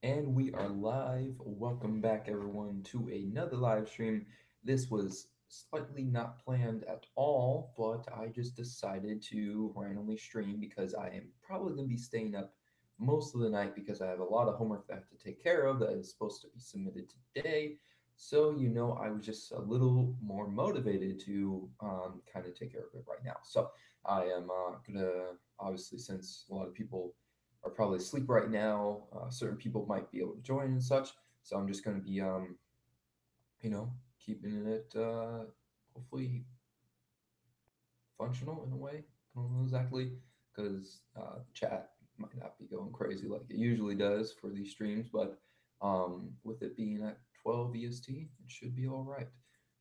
And we are live. Welcome back, everyone, to another live stream. This was slightly not planned at all, but I just decided to randomly stream because I am probably going to be staying up most of the night because I have a lot of homework that I have to take care of that is supposed to be submitted today. So, I was just a little more motivated to kind of take care of it right now. So, I am going to, obviously, since a lot of people are probably asleep right now. Certain people might be able to join and such. So I'm just going to be, you know, keeping it hopefully functional in a way. I don't know exactly because chat might not be going crazy like it usually does for these streams, but with it being at 12 EST, it should be all right.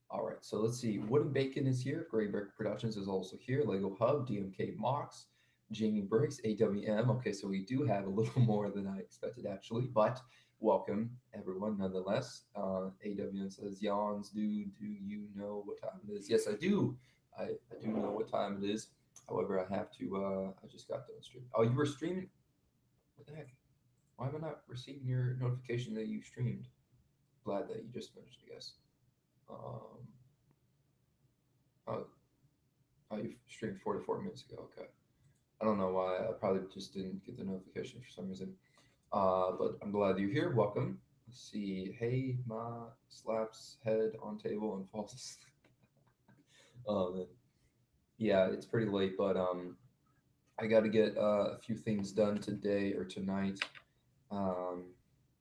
All right, so let's see. Wooden Bacon is here. Gray Brick Productions is also here. Lego Hub, DMK Mox, Jamie Briggs, AWM. Okay, so we do have a little more than I expected actually, but welcome everyone nonetheless. AWM says, Yawns, do you know what time it is? Yes, I do. I do know what time it is. However, I have to, I just got done streaming. Oh, you were streaming? What the heck? Why am I not receiving your notification that you streamed? Glad that you just finished, I guess. Um, oh, Oh, you streamed 44 minutes ago. Okay. I don't know why. I probably just didn't get the notification for some reason. But I'm glad you're here. Welcome. Let's see. Hey, Ma slaps head on table and falls asleep. Man. Yeah, it's pretty late, but I got to get a few things done today or tonight. Um,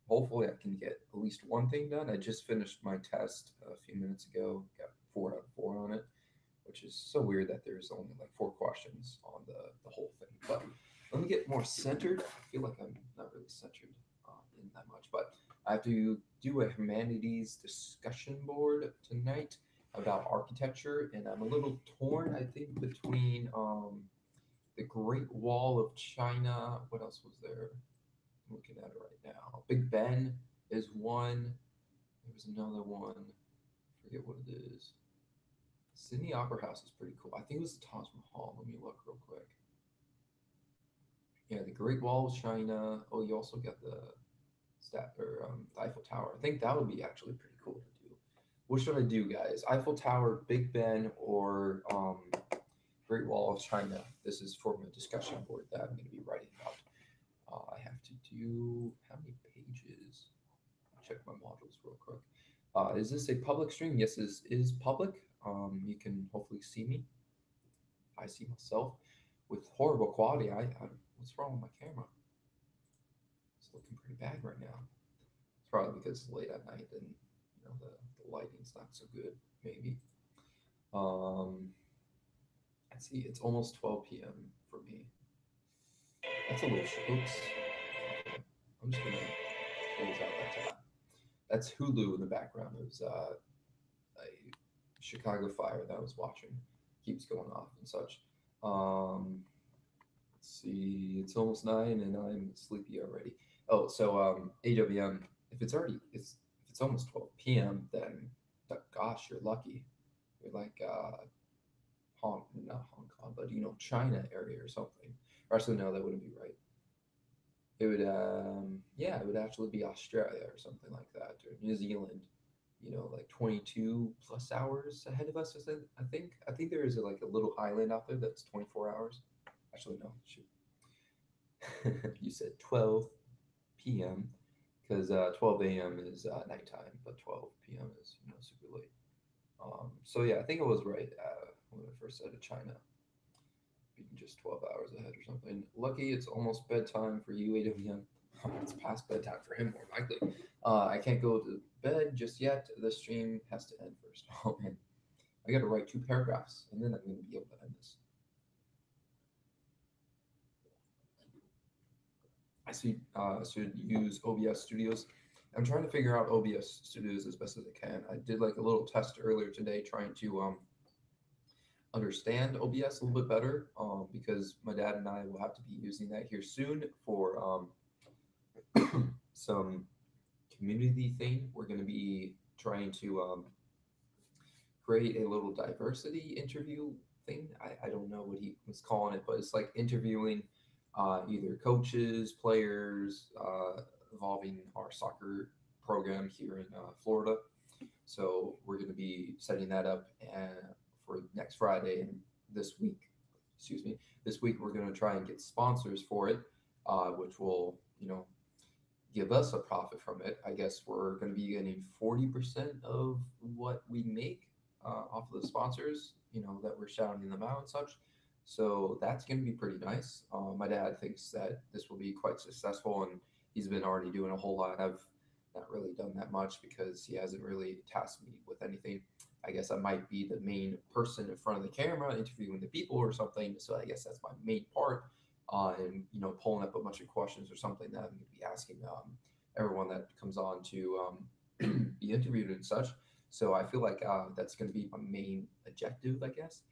Hopefully, I can get at least one thing done. I just finished my test a few minutes ago. Got 4 out of 4 on it, which is so weird that there's only like 4 questions on the whole thing. But let me get more centered. I feel like I'm not really centered in that much, but I have to do a humanities discussion board tonight about architecture, and I'm a little torn. I think between the Great Wall of China. What else was there? I'm looking at it right now. Big Ben is one. There was another one. Forget what it is. Sydney Opera House is pretty cool. I think it was the Taj Mahal. Let me look real quick. Yeah, the Great Wall of China. Oh, you also got the the Eiffel Tower. I think that would be actually pretty cool to do. What should I do, guys? Eiffel Tower, Big Ben, or Great Wall of China? This is for my discussion board that I'm going to be writing about. I have to do how many pages? Check my modules real quick. Is this a public stream? Yes, this is public. You can hopefully see me. I see myself with horrible quality. What's wrong with my camera? It's looking pretty bad right now. It's probably because it's late at night and the lighting's not so good. Maybe. Um, let's see. It's almost 12 p.m. for me. That's a little. Oops. Okay. I'm just gonna close out that tab. That's Hulu in the background. It was a Chicago fire that I was watching. Keeps going off and such. Um, let's see, it's almost 9 and I'm sleepy already. Oh, so AWM, if it's almost 12 p.m., then gosh, you're lucky. You're like not Hong Kong, but China area or something. Or actually, no, that wouldn't be right. It would yeah, it would actually be Australia or something like that, or New Zealand. Like 22 plus hours ahead of us. I think there is like a little island out there that's 24 hours. Actually, no, shoot. You said 12 p.m. because 12 a.m. is nighttime, but 12 p.m. is super late. So yeah, I think I was right when I first said China being just 12 hours ahead or something. Lucky it's almost bedtime for you, AWM. It's past bedtime for him, more likely. I can't go to bed just yet. The stream has to end first. Oh man, I got to write 2 paragraphs, and then I'm going to be able to end this. I should use OBS Studios. I'm trying to figure out OBS Studios as best as I can. I did like a little test earlier today, trying to understand OBS a little bit better, because my dad and I will have to be using that here soon for some community thing. We're going to be trying to create a little diversity interview thing. I don't know what he was calling it, but it's like interviewing either coaches, players, involving our soccer program here in Florida. So we're going to be setting that up for next Friday and this week. Excuse me. This week we're going to try and get sponsors for it, which will give us a profit from it. I guess we're going to be getting 40% of what we make off of the sponsors, that we're shouting them out and such. So that's going to be pretty nice. My dad thinks that this will be quite successful, and he's been already doing a whole lot. I've not really done that much because he hasn't really tasked me with anything. I guess I might be the main person in front of the camera interviewing the people or something. So I guess that's my main part, and pulling up a bunch of questions or something that I'm going to be asking everyone that comes on to be interviewed and such. So I feel like that's going to be my main objective, I guess,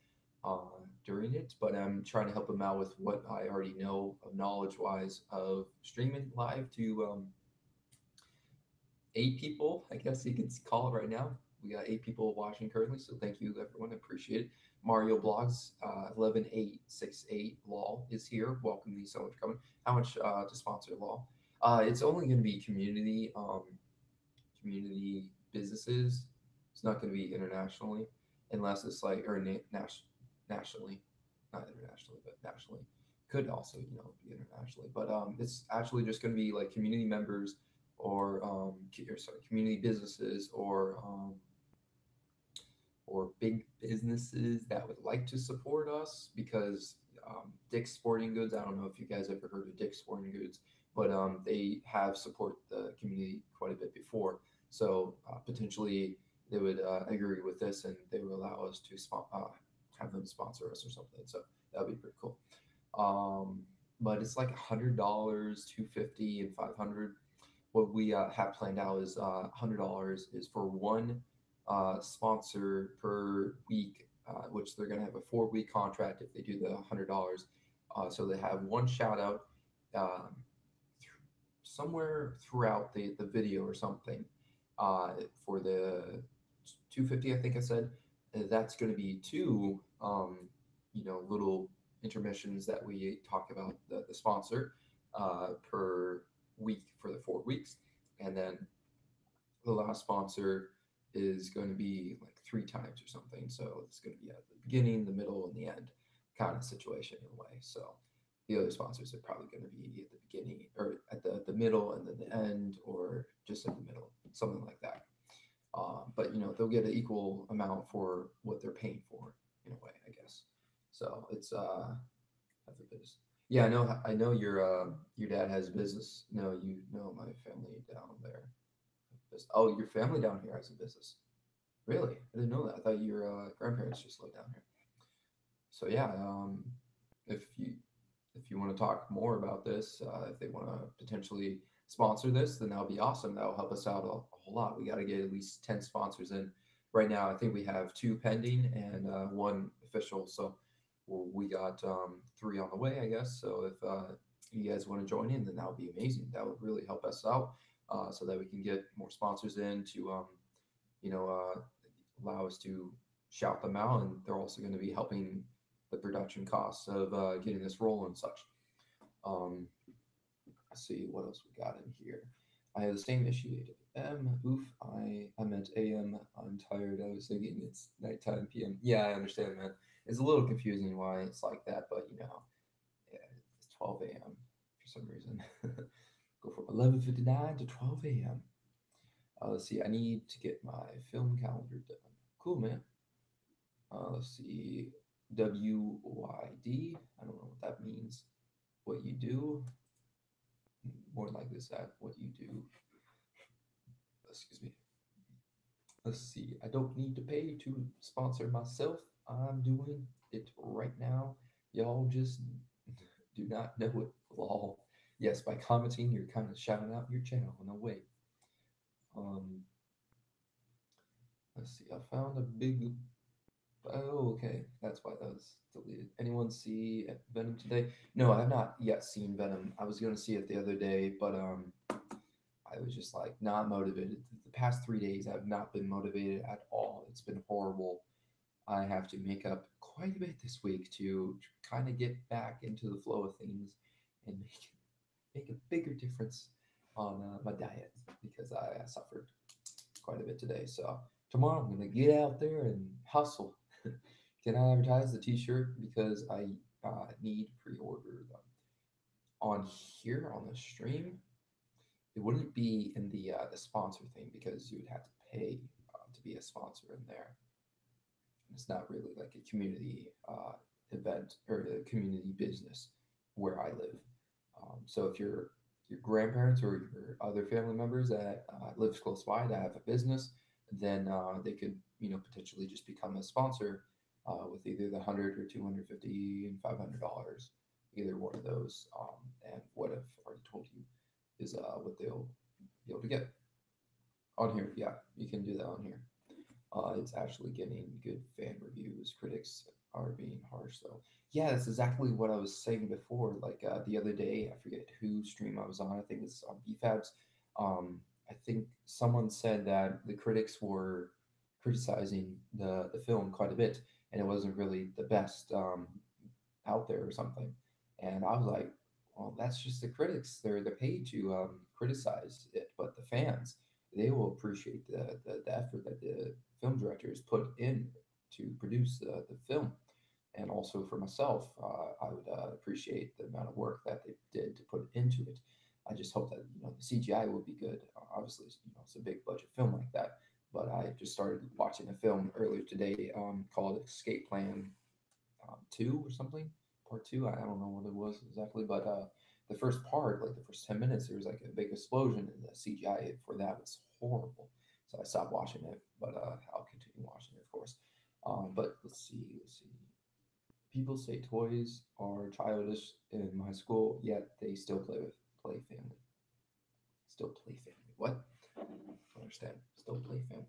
uh, during it. But I'm trying to help them out with what I already know of knowledge wise of streaming live to 8 people, I guess you could call it right now. We got 8 people watching currently, so thank you everyone. I appreciate it. Mario Blogs 11868 Law is here. Welcome you so much for coming. How much to sponsor Law? It's only going to be community businesses. It's not going to be internationally, unless it's like nationally, not internationally, but nationally. Could also be internationally, but it's actually just going to be like community members or community businesses or big businesses that would like to support us because Dick's Sporting Goods. I don't know if you guys ever heard of Dick's Sporting Goods, but they have support the community quite a bit before. So potentially they would agree with this and they would allow us to have them sponsor us or something. So that would be pretty cool. But it's like $100, 250, and 500. What we have planned out is $100 is for one sponsor per week, which they're going to have a 4 week contract if they do the $100. So they have one shout out um, somewhere throughout the video or something for the 250, I think I said. That's going to be two, little intermissions that we talk about the sponsor per week for the 4 weeks. And then the last sponsor is going to be like 3 times or something. So it's going to be at the beginning, the middle, and the end kind of situation in a way. So the other sponsors are probably going to be at the beginning or at the middle and then the end or just in the middle, something like that. But they'll get an equal amount for what they're paying for in a way, I guess. So it's effortless. Yeah, I know your dad has a business. No, you know my family down there. Oh, your family down here has a business. Really? I didn't know that. I thought your grandparents just lived down here. So yeah, if you want to talk more about this, if they want to potentially sponsor this, then that'll be awesome. That'll help us out a whole lot. We got to get at least 10 sponsors in. Right now, I think we have two pending and one official. So we got three on the way, I guess. So if you guys want to join in, then that would be amazing. That would really help us out so that we can get more sponsors in to, you know, uh, allow us to shout them out. And they're also going to be helping the production costs of getting this rolling and such. Um, let's see what else we got in here. I have the same issue. Oof. I meant AM. I'm tired. I was thinking it's nighttime PM. Yeah, I understand, man. It's a little confusing why it's like that, but yeah, it's 12 a.m. for some reason. Go from 11:59 to 12 a.m. Let's see. I need to get my film calendar done. Cool, man. Let's see. WYD. I don't know what that means. What you do. More likely that what you do. Excuse me. Let's see. I don't need to pay to sponsor myself. I'm doing it right now. Y'all just do not know it. Lol. Yes, by commenting, you're kind of shouting out your channel in a way. Um, let's see. I found a big. Oh, okay. That's why that was deleted. Anyone see Venom today? No, I have not yet seen Venom. I was gonna see it the other day, but I was just like not motivated. The past 3 days, I've not been motivated at all. It's been horrible. I have to make up quite a bit this week to kind of get back into the flow of things and make a bigger difference on my diet because I suffered quite a bit today. So tomorrow I'm gonna get out there and hustle. Can I advertise the T-shirt because I need pre-order them on here on the stream? It wouldn't be in the sponsor thing because you would have to pay to be a sponsor in there. It's not really like a community event or a community business where I live. So if your grandparents or your other family members that lives close by that have a business, then they could potentially just become a sponsor with either the 100 or 250 and $500, either one of those. And what I've already told you is what they'll be able to get on here. Yeah, you can do that on here. It's actually getting good fan reviews. Critics are being harsh though. Yeah, that's exactly what I was saying before. Like the other day, I forget whose stream I was on. I think it's on BFABs. I think someone said that the critics were criticizing the film quite a bit, and it wasn't really the best out there or something. And I was like, well, that's just the critics. They're paid to criticize it, but the fans they will appreciate the effort that the film directors put in to produce the film. And also for myself, I would appreciate the amount of work that they did to put into it. I just hope that the CGI will be good. Obviously, it's a big budget film like that. But I just started watching a film earlier today called Escape Plan 2 or something, part 2. I don't know what it was exactly, but the first part, like the first 10 minutes, there was like a big explosion, and the CGI for that was horrible. So I stopped watching it, but I'll continue watching it, of course. But let's see. People say toys are childish in my school, yet they still play family. Still play family. What? I don't understand. Still play family.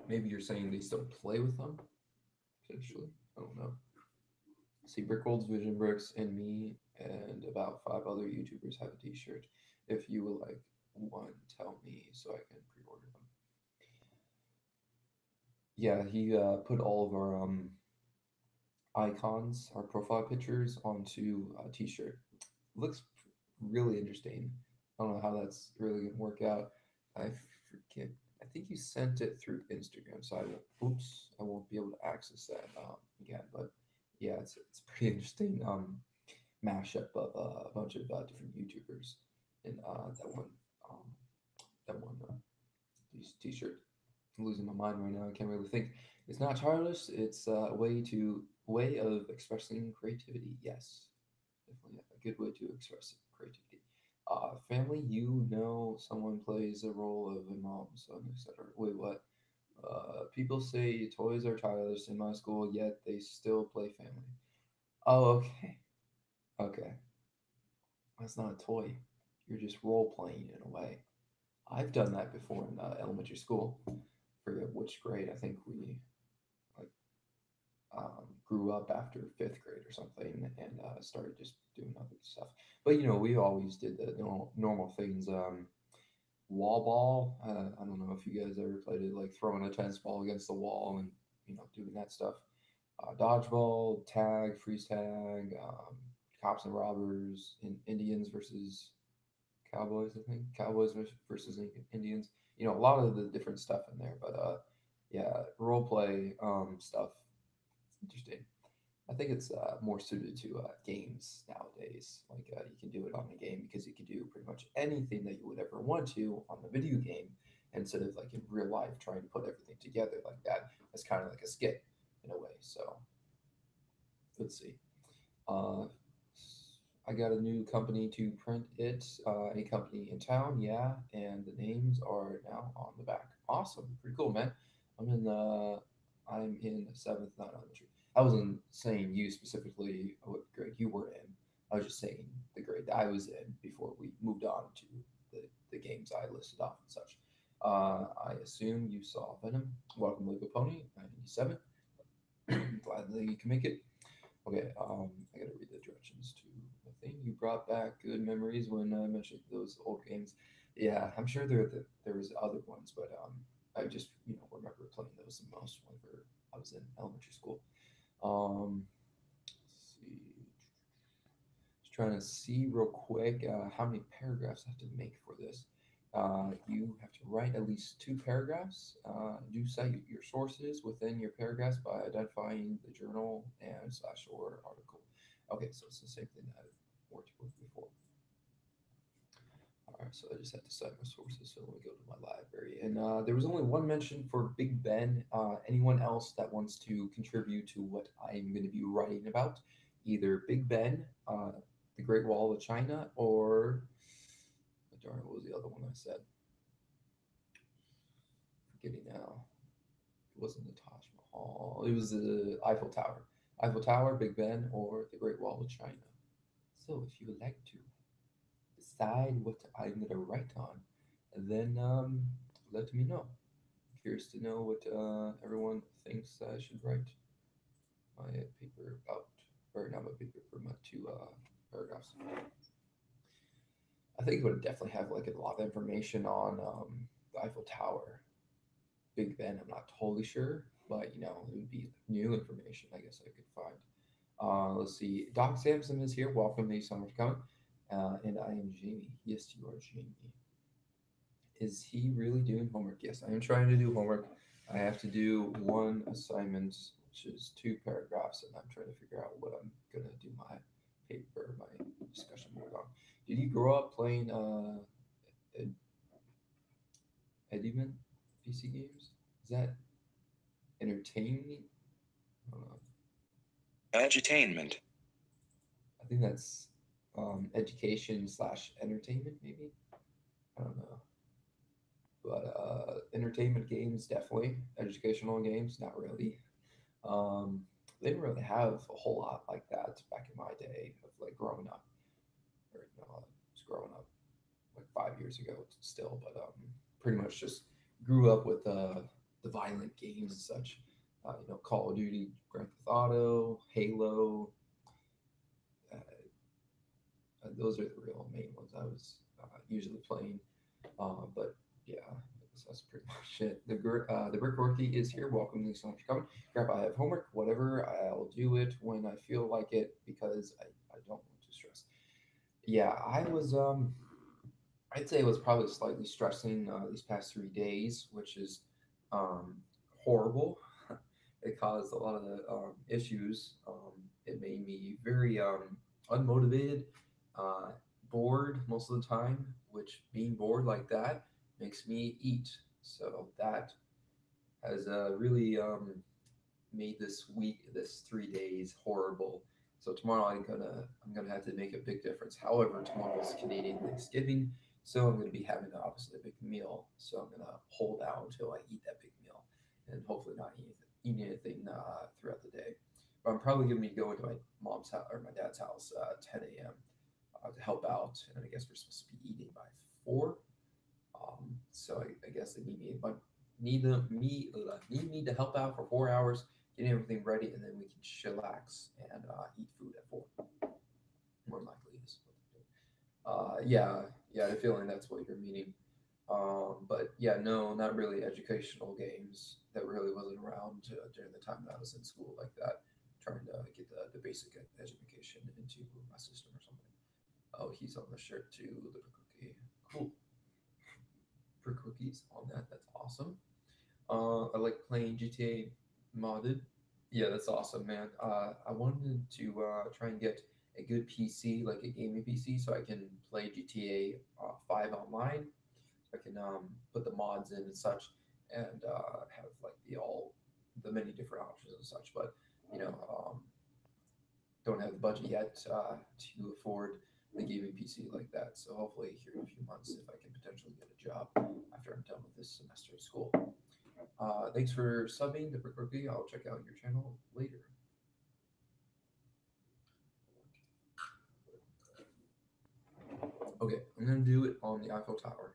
Maybe you're saying they still play with them potentially. I don't know. See, Brickhold's Vision Bricks and me and about 5 other YouTubers have a T-shirt. If you would like one, tell me so I can pre-order them. Yeah, he put all of our icons, our profile pictures onto a T-shirt. Looks really interesting. I don't know how that's really gonna work out. I forget. I think you sent it through Instagram, so I won't. Oops, I won't be able to access that again. But yeah, it's pretty interesting. Mashup of a bunch of different YouTubers in um, that one T-shirt. I'm losing my mind right now. I can't really think. It's not childish. It's a way of expressing creativity. Yes, definitely a good way to express creativity. Family, someone plays a role of a mom, son, etc. Wait, what? People say toys are childish in my school, yet they still play family. Oh, okay, okay. That's not a toy. You're just role playing in a way. I've done that before in elementary school. Forget which grade. I think we like grew up after fifth grade or something and started just doing other stuff. But we always did the normal things. Wall ball. I don't know if you guys ever played it, like throwing a tennis ball against the wall and doing that stuff. Dodgeball, tag, freeze tag, cops and robbers, Indians versus Cowboys. I think Cowboys versus Indians. A lot of the different stuff in there. But yeah, role play stuff. It's interesting. I think it's more suited to games nowadays. Like you can do it on a game because you can do pretty much anything that you would ever want to on the video game instead of like in real life trying to put everything together like that. It's kind of like a skit in a way. So let's see. Uh, I got a new company to print it. A company in town, yeah, and the names are now on the back. Awesome, pretty cool, man. I'm in the I'm in seventh, not elementary. I wasn't saying you specifically what grade you were in. I was just saying the grade that I was in before we moved on to the games I listed off and such. I assume you saw Venom. Welcome, Lego Pony 97. Glad that you can make it. Okay, I gotta read the directions to the thing. You brought back good memories when I mentioned those old games. Yeah, I'm sure there was other ones, but I just remember playing those the most whenever I was in elementary school. Let's see. Just trying to see real quick how many paragraphs I have to make for this. You have to write at least two paragraphs. Do cite your sources within your paragraphs by identifying the journal and slash or article. Okay, so it's the same thing that I worked with before. All right, so I just had to cite my sources. So let me go to my library. And there was only one mention for Big Ben. Anyone else that wants to contribute to what I'm going to be writing about? Either Big Ben, the Great Wall of China, or darn, what was the other one I said? Forgetting now. It wasn't the Taj Mahal. It was the Eiffel Tower. Eiffel Tower, Big Ben, or the Great Wall of China. So if you would like to decide what I'm going to write on, then let me know. Curious to know what everyone thinks I should write my paper about, or not my paper, for my two paragraphs. I think it would definitely have like a lot of information on the Eiffel Tower. Big Ben, I'm not totally sure, but it would be new information I guess I could find. Let's see. Doc Sampson is here. Welcome. Thank you so much for coming. And I am Jamie. Yes, you are Jamie. Is he really doing homework? Yes, I am trying to do homework. I have to do one assignment, which is two paragraphs, and I'm trying to figure out what I'm gonna do my paper, my discussion board on. Did you grow up playing Ed- Edimon PC games? Is that entertaining? I don't know. Edutainment. I think that's education slash entertainment, maybe. I don't know. But entertainment games, definitely. Educational games, not really. Um, they didn't really have a whole lot like that back in my day of like growing up, or just growing up like 5 years ago still, but pretty much just grew up with the violent games and such. Call of Duty, Grand Theft Auto, Halo. Uh, those are the real main ones I was usually playing. But yeah, that's pretty much it. The Brick Rookie is here. Welcome to so much for coming. Grab, I have homework. Whatever, I'll do it when I feel like it because I don't want to stress. Yeah, I'd say it was probably slightly stressing these past 3 days, which is um, horrible. It caused a lot of the issues. It made me very unmotivated, uh, bored most of the time, which being bored like that makes me eat. So that has really made this week, this 3 days, horrible. So tomorrow I'm gonna have to make a big difference. However, tomorrow is Canadian Thanksgiving, so I'm gonna be having obviously a big meal. So I'm gonna hold out until I eat that big meal, and hopefully not eat anything throughout the day. But I'm probably gonna be going to my mom's house or my dad's house 10 a.m. To help out, and I guess we're supposed to be eating by 4. So I guess they need me, but need me to help out for 4 hours, getting everything ready, and then we can chillax and eat food at 4. More than likely is what they're doing. Yeah, I have a feeling that's what you're meaning. But yeah, no, not really educational games. That really wasn't around during the time that I was in school like that, trying to get the basic education into my system or something. Oh, he's on the shirt too, the cookie. Cool. For cookies on that. That's awesome. I like playing GTA modded. Yeah, that's awesome, man. I wanted to try and get a good PC, like a gaming PC, so I can play GTA 5 online. So I can put the mods in and such, and have like the many different options and such. But you know, don't have the budget yet to afford the gaming PC like that. So hopefully, here in a few months, if I can potentially get a job after I'm done with this semester of school. Thanks for subbing the Brick Rookie. I'll check out your channel later. Okay, I'm gonna do it on the Eiffel Tower.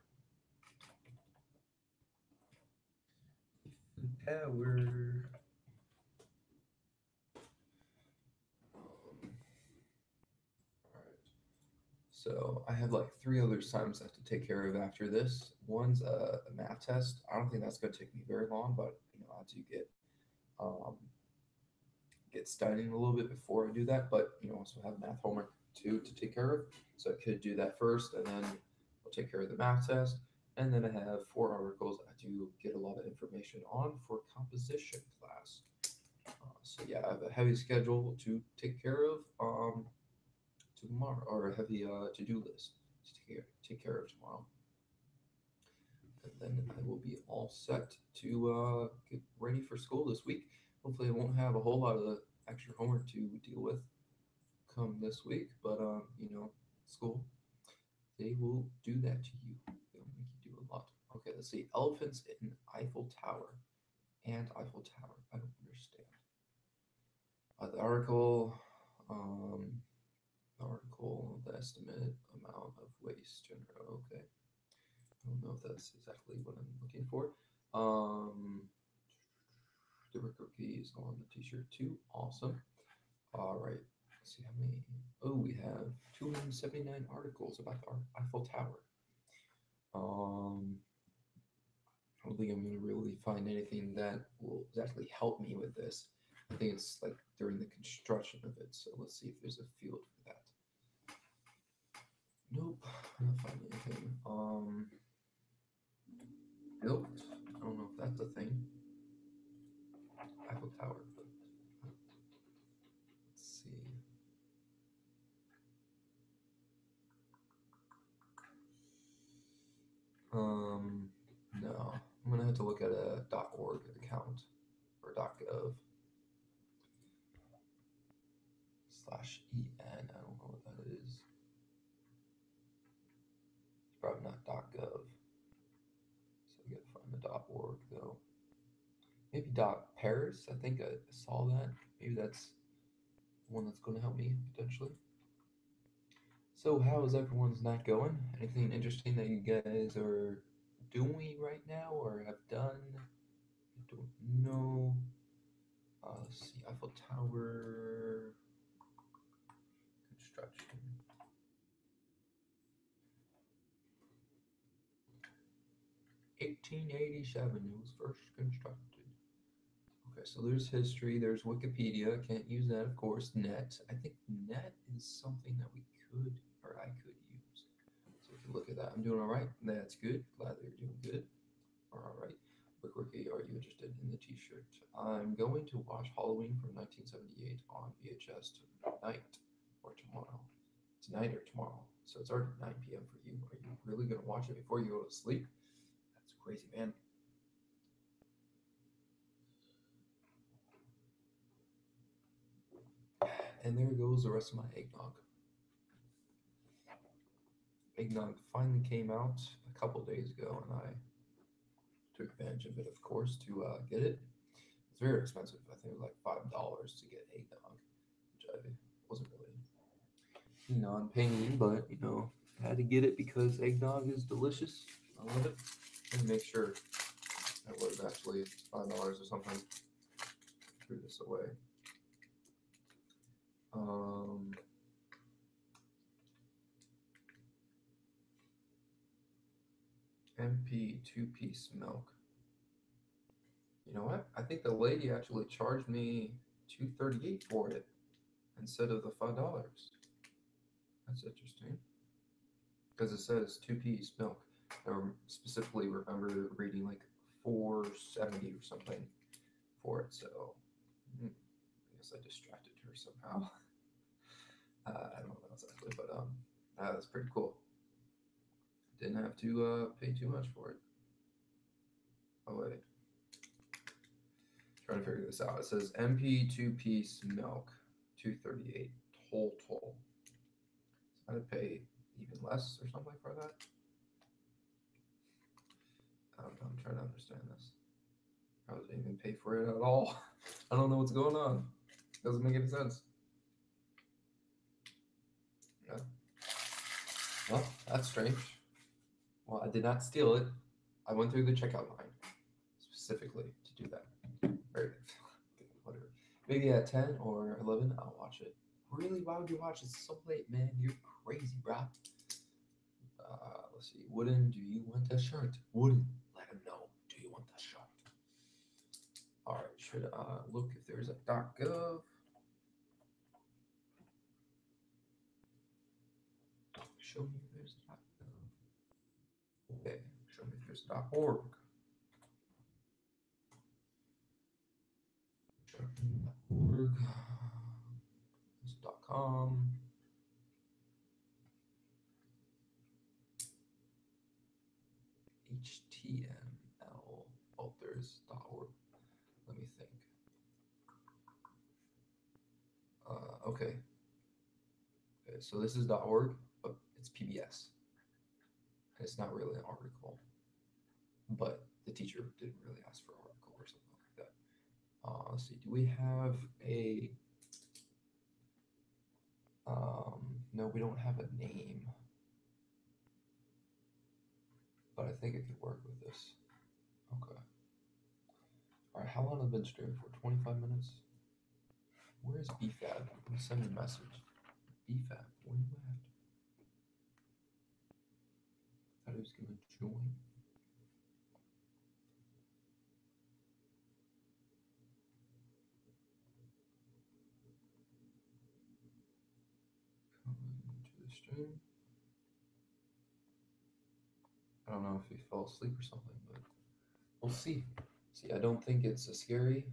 Power. Alright. So I have like 3 other assignments I have to take care of after this. One's a math test. I don't think that's gonna take me very long, but I do get um, get studying a little bit before I do that, but also have math homework too to take care of. So I could do that first, and then I'll take care of the math test. And then I have 4 articles I do get a lot of information on for composition class. So yeah, I have a heavy schedule to take care of tomorrow, or a heavy to-do list to take care of tomorrow, and then I will be all set to get ready for school this week. Hopefully, I won't have a whole lot of extra homework to deal with come this week, but school, they will do that to you. They'll make you do a lot. Okay, let's see. Elephants in Eiffel Tower and Eiffel Tower. I don't understand. The article, the estimate amount of waste general. Okay, I don't know if that's exactly what I'm looking for. The rookie is on the t-shirt too. Awesome. All right. Let's see how many. Oh, we have 279 articles about the Eiffel Tower. I don't think I'm going to really find anything that will exactly help me with this. I think it's like during the construction of it. So let's see if there's a field for that. Nope, I'm not finding anything. Nope. I don't know if that's a thing. Eiffel Tower. But let's see. No. I'm gonna have to look at a .org account or .gov /en. I don't know what that is. It's probably not .gov. So I gotta find the .org though. Maybe .paris. I think I saw that. Maybe that's one that's going to help me potentially. So how is everyone's night going? Anything interesting that you guys are doing right now or have done? I don't know. Let's see, Eiffel Tower construction. 1887 it was first constructed. Okay, so there's history, there's Wikipedia. Can't use that, of course. Net. I think net is something that we could, or I could use. So if you look at that, I'm doing all right. That's good. Glad that you're doing good. All right. Quick rookie, are you interested in the T-shirt? I'm going to watch Halloween from 1978 on VHS tonight or tomorrow. Tonight or tomorrow. So it's already 9 p.m. for you. Are you really going to watch it before you go to sleep? That's crazy, man. And there goes the rest of my eggnog. Eggnog finally came out a couple days ago, and I took advantage of it, of course, to get it. It's very expensive. I think it was like $5 to get eggnog, which I wasn't really on paying, but I had to get it because eggnog is delicious. I love it. And make sure that was actually $5 or something. Threw this away. MP 2-piece milk. You know what? I think the lady actually charged me $2.38 for it instead of the $5. That's interesting because it says 2-piece milk. I specifically remember reading like 4.70 or something for it. So I guess I distracted her somehow. I don't know exactly, but that's pretty cool. Didn't have to pay too much for it. Oh wait, trying to figure this out. It says MP 2-piece milk, $2.38 total. So I'd pay even less or something for that. I don't know. I'm trying to understand this. I didn't even pay for it at all. I don't know what's going on. Doesn't make any sense. Yeah. Well, that's strange. Well, I did not steal it. I went through the checkout line specifically to do that. Very good. Whatever. Maybe at 10 or 11, I'll watch it. Really? Why would you watch it so late, man? You're crazy, bro. Let's see. Wooden, do you want a shirt? Wooden, let him know. Do you want a shirt? All right. Should look if there's a .gov. Show me if there's okay. Show me if there's .org. Show me .org. There's .com. HTML. Oh, there's .org. Let me think. Okay. Okay, so this is .org, but it's PBS. And it's not really an article, but the teacher didn't really ask for an article or something like that. Let's see. Do we have a? No, we don't have a name, but I think it could work with this. Okay. All right. How long have I been streaming for? 25 minutes. Where's BFAB? I'm gonna send a message. BFAB, where you at? Thought he was gonna join. Coming to the stream. I don't know if he fell asleep or something, but we'll see. See, I don't think it's as scary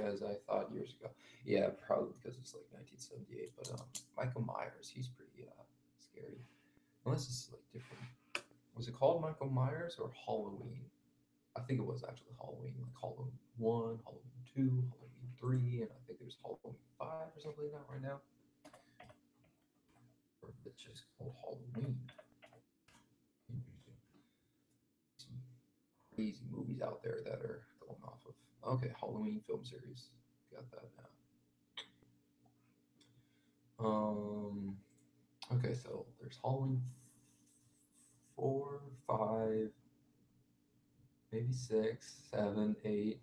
as I thought years ago. Yeah, probably because it's like 1978. But Michael Myers, he's pretty scary. Unless it's like different. Was it called Michael Myers or Halloween? I think it was actually Halloween, like Halloween 1, Halloween 2, Halloween 3, and I think there's Halloween 5 or something like that right now. Or it's just called Halloween. Some crazy movies out there that are going off of. Okay, Halloween film series. Got that now. Okay, so there's Halloween 4, 5, maybe 6, 7, 8.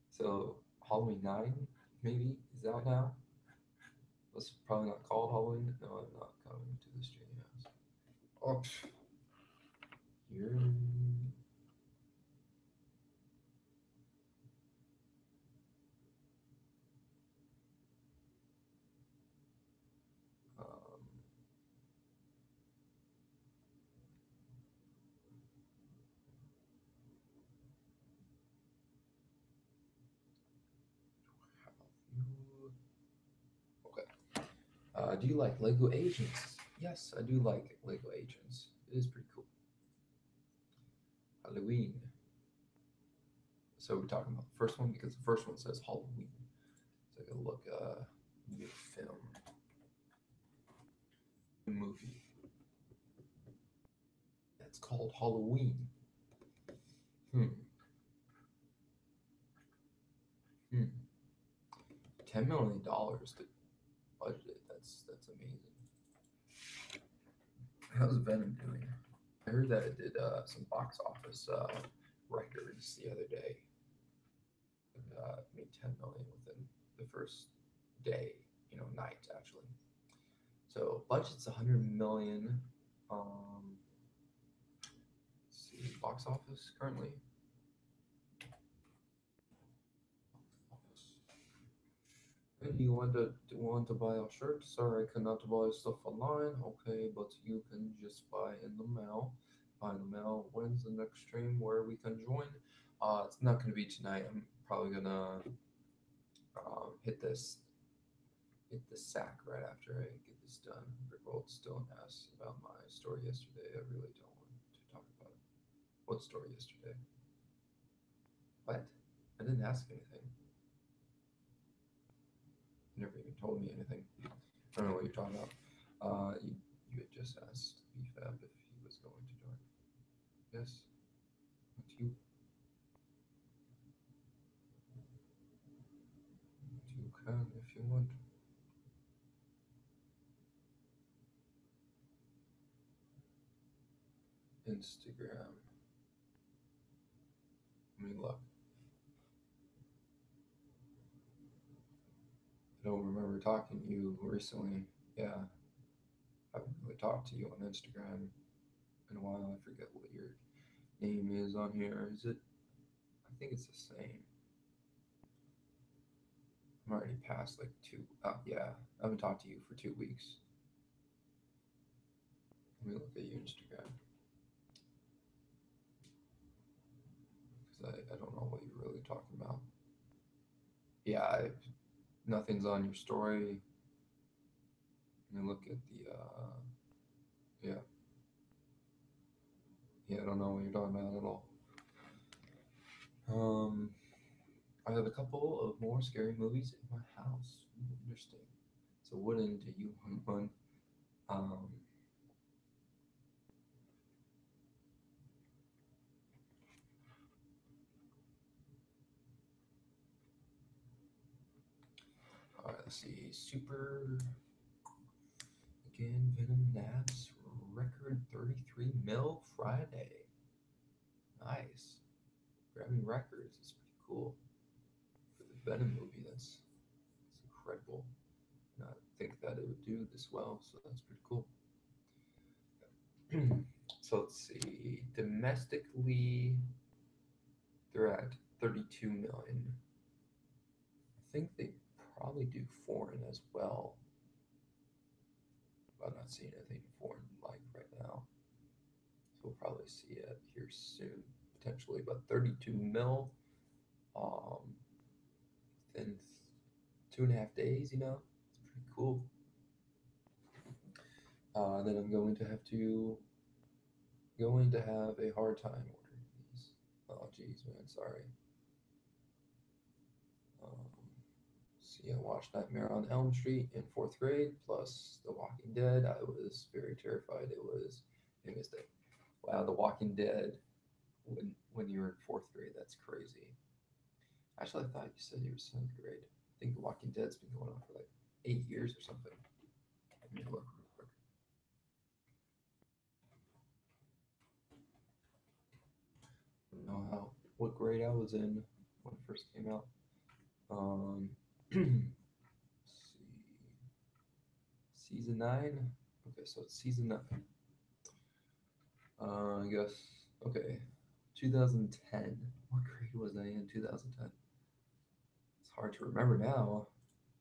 So Halloween 9 maybe is out now. It's probably not called Halloween. No, I'm not coming to the stream house. Oh, you're. Okay. Do you like Lego Agents? Yes, I do like Lego Agents. It is pretty cool. Halloween. So we're talking about the first one because the first one says Halloween. Take a look. New film. Movie. It's called Halloween. Hmm. Hmm. $10 million to budget. That's amazing. How's Venom doing? I heard that it did some box office records the other day. Made 10 million within the first day, night actually. So budget's 100 million. Let's see, box office currently. And you want to buy a shirt? Sorry, I cannot buy stuff online. Okay, but you can just buy in the mail. Buy in the mail. When's the next stream where we can join? It's not gonna be tonight. I'm probably gonna hit the sack right after I get this done. Rickrold still asks about my story yesterday. I really don't want to talk about it. What story yesterday? What? I didn't ask anything. You never even told me anything. I don't know what you're talking about. You had just asked BFAB if he was going to join. Yes. Not you. You can if you want. Instagram. Let me look. I don't remember talking to you recently. Yeah. I haven't really talked to you on Instagram in a while. I forget what your name is on here. Is it? I think it's the same. I'm already past like two. Yeah. I haven't talked to you for 2 weeks. Let me look at your Instagram because I don't know what you're really talking about. Yeah, nothing's on your story. Let me look at the yeah, yeah. I don't know what you're talking about at all. Um, I have a couple of more scary movies in my house. Interesting. So, wouldn't you want one? Um, all right, let's see. Super again. Venom Nabs record 33 mil Friday. Nice. Grabbing records. It's pretty cool for the Venom movie. That's incredible. Not think that it would do this well, so that's pretty cool. So let's see. Domestically, they're at 32 million. I think they probably do foreign as well. But I'm not seeing anything foreign like right now. So we'll probably see it here soon, potentially. But 32 mil um, within 2.5 days, it's pretty cool. Then I'm going to have a hard time ordering these. Oh, geez, man, sorry. Um, See, I watched Nightmare on Elm Street in fourth grade, plus The Walking Dead. I was very terrified. It was a mistake. Wow, The Walking Dead when you were in fourth grade, that's crazy. Actually, I thought you said you were seventh grade. I think The Walking Dead's been going on for like 8 years or something. Let me look real quick. I don't know what grade I was in when it first came out. Let's see, season 9. Okay, so it's season 9. I guess. Okay, 2010. What grade was I in 2010? It's hard to remember now,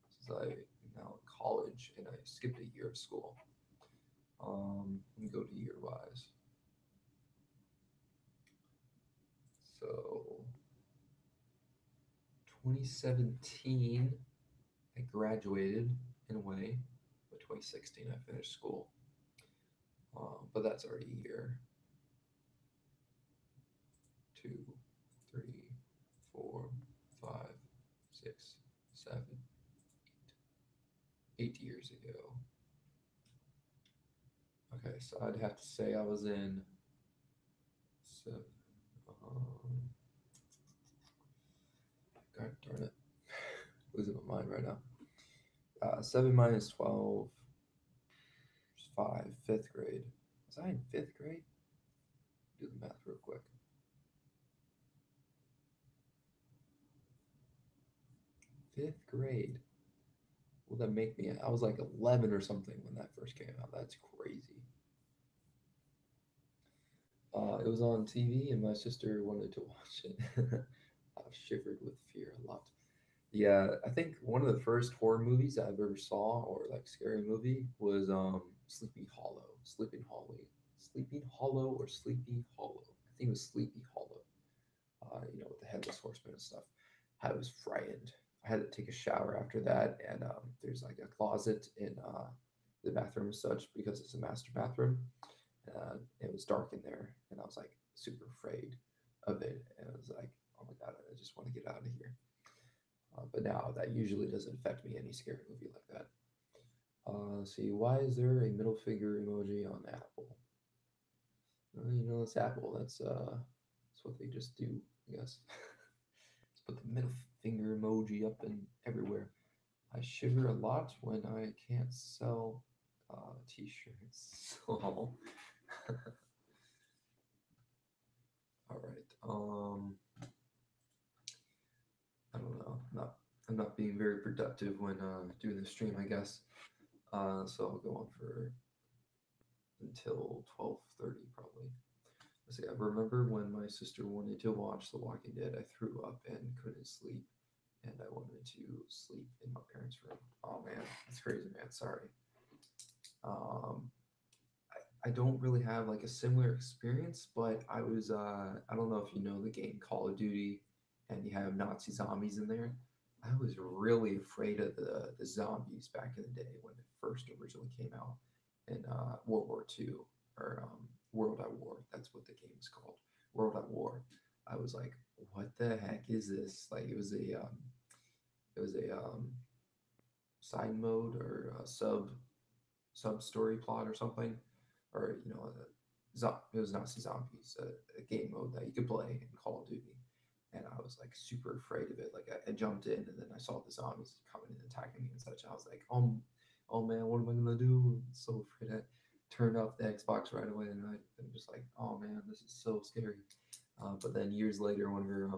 since I'm now in college and I skipped a year of school. Let me go to year wise. So 2017, I graduated in a way, but 2016 I finished school. But that's already a year. 2, 3, 4, 5, 6, 7, 8 years ago. Okay, so I'd have to say I was in. So, um, God darn it, losing my mind right now. 7 minus 12 is 5. Fifth grade. Was I in fifth grade? Do the math real quick. Fifth grade. Will that make me? I was like 11 or something when that first came out. That's crazy. It was on TV, and my sister wanted to watch it. I shivered with fear a lot. Yeah, I think one of the first horror movies I've ever saw, or like scary movie, was Sleepy Hollow. Sleeping Hollow, or Sleepy Hollow. I think it was Sleepy Hollow. With the headless horseman and stuff. I was frightened. I had to take a shower after that, and there's like a closet in the bathroom and such because it's a master bathroom. It was dark in there, and I was like super afraid of it. And I was like, oh my god, I just want to get out of here. But now that usually doesn't affect me any scary movie like that. Let's see, why is there a middle finger emoji on Apple? It's Apple. That's what they just do, I guess. Let's put the middle finger emoji up and everywhere. I shiver a lot when I can't sell t-shirts. So, all right. I don't know. I'm not being very productive when doing the stream, I guess. So I'll go on for until 12:30 probably. Let's see. I remember when my sister wanted to watch The Walking Dead. I threw up and couldn't sleep, and I wanted to sleep in my parents' room. Oh man, that's crazy, man. Sorry. Um, I don't really have like a similar experience, but I don't know if you know the game Call of Duty and you have Nazi zombies in there. I was really afraid of the zombies back in the day when it first originally came out in World War II or World at War. That's what the game is called. World at War. I was like, what the heck is this? Like it was a side mode or a sub story plot or something, or it was Nazi Zombies, a game mode that you could play in Call of Duty, and I was like super afraid of it. Like I jumped in, and then I saw the zombies coming and attacking me and such. I was like, oh man, what am I gonna do? I'm so afraid. I turned off the Xbox right away, and I'm just like, oh man, this is so scary. But then years later, whenever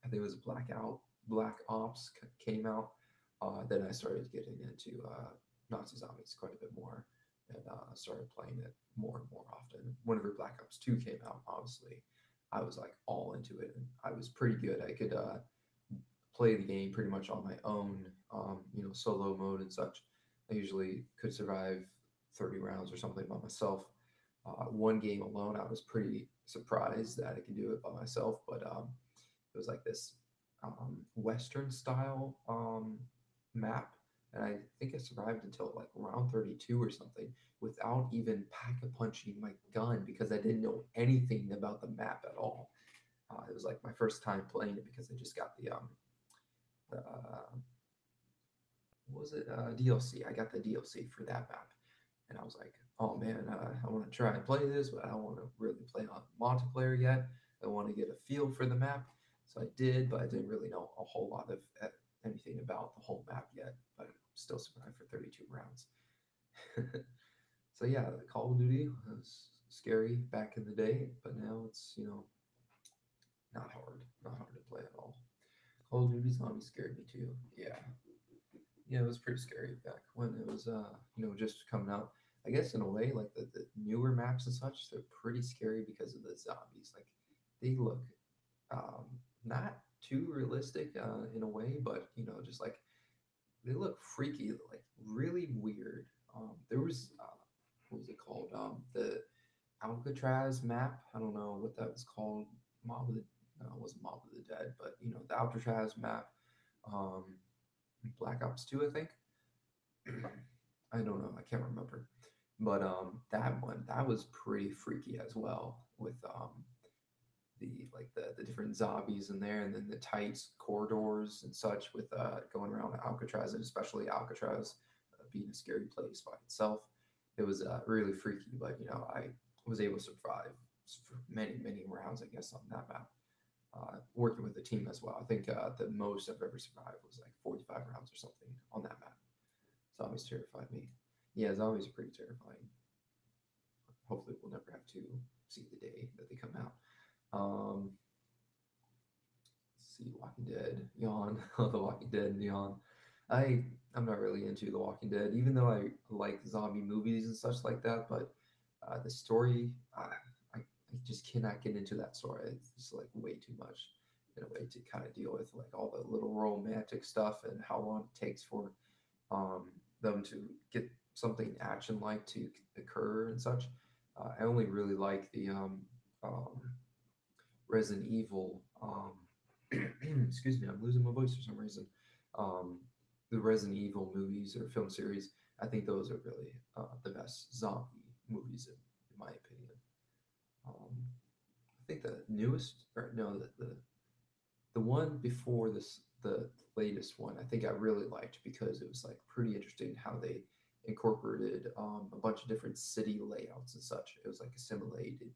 I think it was Black Ops came out. Then I started getting into Nazi Zombies quite a bit more, and started playing it more and more often. Whenever Black Ops 2 came out, obviously, I was like all into it, and I was pretty good. I could play the game pretty much on my own, solo mode and such. I usually could survive 30 rounds or something by myself. One game alone, I was pretty surprised that I could do it by myself, but it was like this Western style map, and I think I survived until like round 32 or something without even pack a punching my gun because I didn't know anything about the map at all. It was like my first time playing it because I just got the what was it DLC. I got the DLC for that map, and I was like, oh man, I want to try and play this, but I don't want to really play on multiplayer yet. I want to get a feel for the map. So I did, but I didn't really know a whole lot of anything about the whole map yet, but still survived for 32 rounds. So yeah, Call of Duty was scary back in the day, but now it's, not hard to play at all. Call of Duty Zombies scared me too. Yeah, yeah, it was pretty scary back when it was just coming out. I guess in a way, like the newer maps and such, they're pretty scary because of the zombies. Like they look um, not too realistic in a way, but just like they look freaky, like really weird. There was what was it called? The Alcatraz map. I don't know what that was called. Mob of the No, it wasn't Mob of the Dead, but the Alcatraz map. Um, Black Ops 2, I think. I don't know. I can't remember. But that one, that was pretty freaky as well with the different zombies in there, and then the tight corridors and such with going around Alcatraz, and especially Alcatraz being a scary place by itself. It was really freaky, but I was able to survive for many rounds, I guess, on that map. Working with the team as well. I think the most I've ever survived was like 45 rounds or something on that map. Zombies terrified me. Yeah, zombies are pretty terrifying. Hopefully, we'll never have to see the day that they come out. Um, let's see, Walking Dead, yawn. The Walking Dead, yawn. I I'm not really into The Walking Dead, even though I like zombie movies and such like that. But the story, I just cannot get into that story. It's just like way too much in a way to kind of deal with like all the little romantic stuff and how long it takes for them to get something action like to occur and such. I only really like the um, Resident Evil. Excuse me, I'm losing my voice for some reason. Um, the Resident Evil movies or film series, I think those are really the best zombie movies in my opinion. Um, I think the newest, or no, the one before this, the latest one, I think I really liked because it was like pretty interesting how they incorporated a bunch of different city layouts and such. It was like a simulated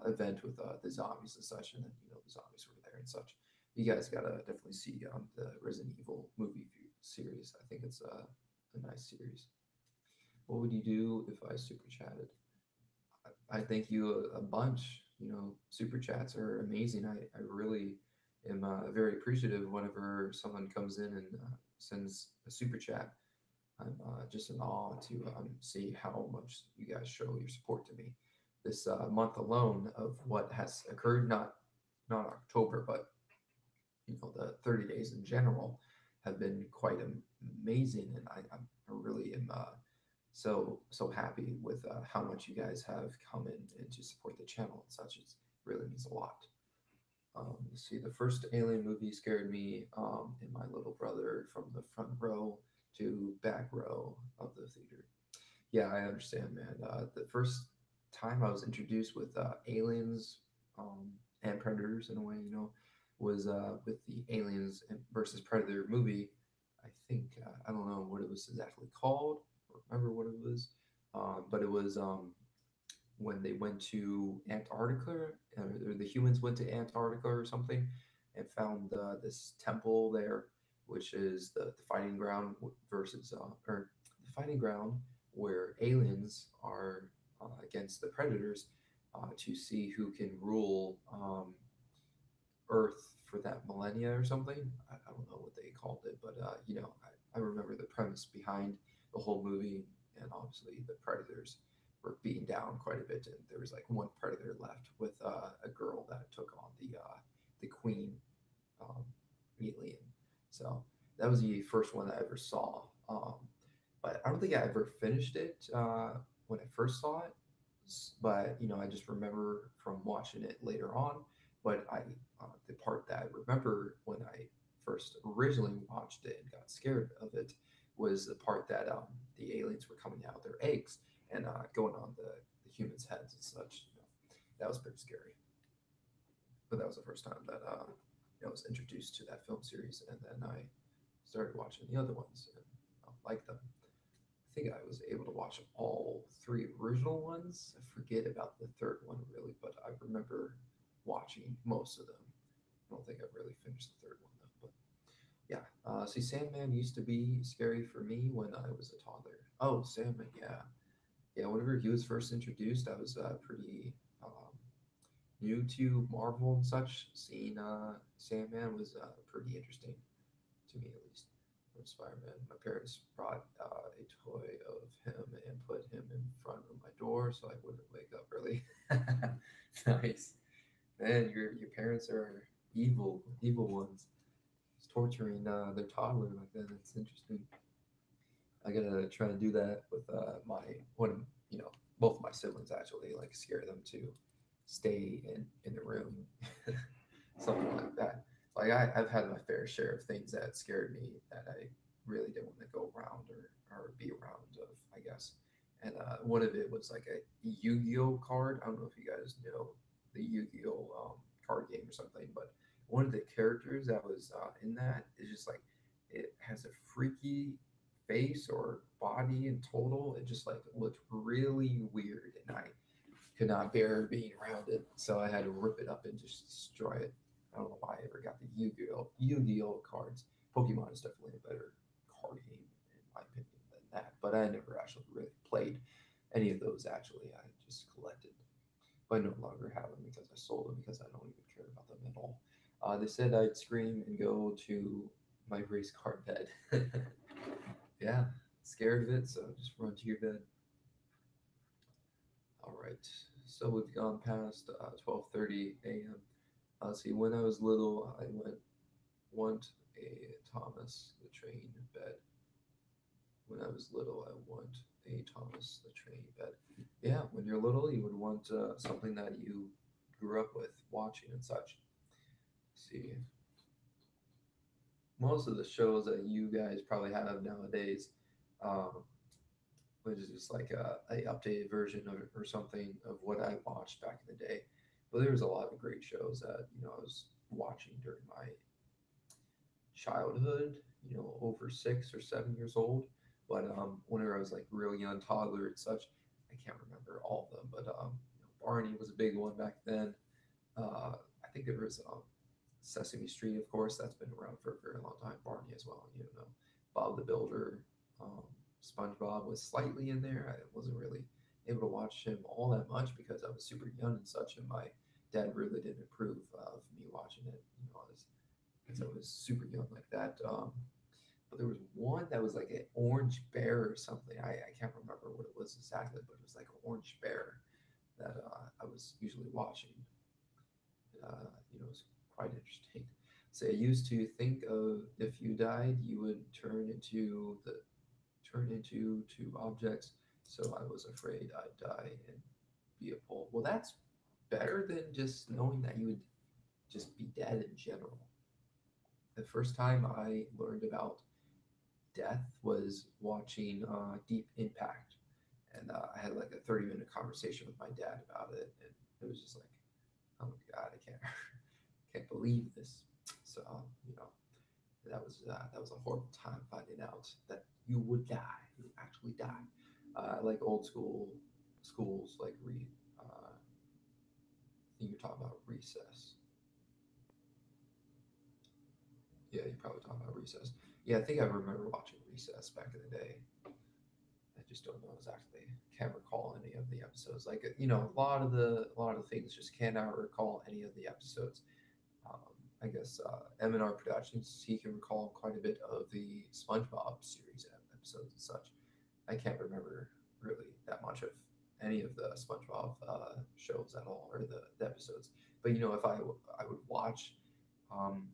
event with the zombies and such, and then the zombies were there and such. You guys gotta definitely see the Resident Evil series. I think it's a nice series. What would you do if I super chatted? I thank you a bunch. Super chats are amazing. I really am very appreciative whenever someone comes in and sends a super chat. I'm just in awe to see how much you guys show your support to me. This month alone of what has occurred, not October, but the 30 days in general have been quite amazing, and I really am so happy with how much you guys have come in and to support the channel and such. It really means a lot. Let's see, the first Alien movie scared me and my little brother from the front row to back row of the theater. Yeah, I understand, man. The first time I was introduced with aliens and predators in a way, was with the Aliens versus Predator movie. I think I don't know what it was exactly called or remember what it was, but it was when they went to Antarctica, or the humans went to Antarctica or something, and found this temple there, which is the fighting ground versus or the fighting ground where aliens are against the predators to see who can rule Earth for that millennia or something. I don't know what they called it, but I remember the premise behind the whole movie, and obviously the predators were beaten down quite a bit, and there was like one predator left with a girl that took on the queen um, alien. So that was the first one I ever saw. But I don't think I ever finished it when I first saw it. But I just remember from watching it later on. But the part that I remember when I first originally watched it and got scared of it was the part that the aliens were coming out of their eggs and going on the humans' heads and such. That was pretty scary. But that was the first time that I was introduced to that film series, and then I started watching the other ones and liked them. I think I was able to watch all three original ones. I forget about the third one really, but I remember watching most of them. I don't think I've really finished the third one though. But yeah, see, Sandman used to be scary for me when I was a toddler. Oh, Sandman, yeah, yeah. Whenever he was first introduced, I was pretty new to Marvel and such. Seeing Sandman was pretty interesting to me, at least. From Spider-Man, my parents brought a toy of him and put him in front of my door so I wouldn't wake up early. Nice, man. Your parents are evil, evil ones. It's torturing their toddler like that. It's interesting. I gotta try to do that with my one, both my siblings actually, like scare them to stay in the room, something like that. Like I've had my fair share of things that scared me that I really didn't want to go around or be around of, I guess. And one of it was like a Yu-Gi-Oh card. I don't know if you guys know the Yu-Gi-Oh card game or something, but one of the characters that was in that is just like it has a freaky face or body in total. It just like looked really weird, and I could not bear being around it, so I had to rip it up and just destroy it. I don't know why I ever got the Yu-Gi-Oh cards. Pokemon is definitely a better card game in my opinion than that, but I never actually really played any of those. Actually, I just collected, but I no longer have them because I sold them because I don't even care about them at all. They said I'd scream and go to my race car bed. Yeah, scared of it, so just run to your bed. All right. So we've gone past 12:30 a.m. See, when I was little, I want a Thomas the Train bed. When I was little, I want a Thomas the Train bed. Yeah, when you're little, you would want something that you grew up with, watching and such. See, most of the shows that you guys probably have nowadays, um, which is just like a updated version of it or something of what I watched back in the day. But there was a lot of great shows that I was watching during my childhood. Over 6 or 7 years old. But whenever I was like real young toddler and such, I can't remember all of them. But Barney was a big one back then. I think there was Sesame Street, of course, that's been around for a very long time. Barney as well, Bob the Builder, um, SpongeBob was slightly in there. I wasn't really able to watch him all that much because I was super young and such, and my dad really didn't approve of me watching it, as I was super young like that. But there was one that was like an orange bear or something. I can't remember what it was exactly, but it was like an orange bear that I was usually watching. It was quite interesting. So I used to think of if you died, you would turn into two objects. So I was afraid I'd die and be a pole. Well, that's better than just knowing that you would just be dead in general. The first time I learned about death was watching Deep Impact, and I had like a 30-minute conversation with my dad about it, and it was just like, oh my god, I can't can't believe this. So you know, that was a horrible time finding out that you would die, you would actually die. Like old school schools, like I think you're talking about Recess. Yeah, you're probably talking about Recess. Yeah, I think I remember watching Recess back in the day. I just don't know exactly. Can't recall any of the episodes. Like a lot of the things just cannot recall any of the episodes. Um, I guess M&R Productions, he can recall quite a bit of the SpongeBob series episodes and such. I can't remember really that much of any of the SpongeBob shows at all, or the episodes. But if I would watch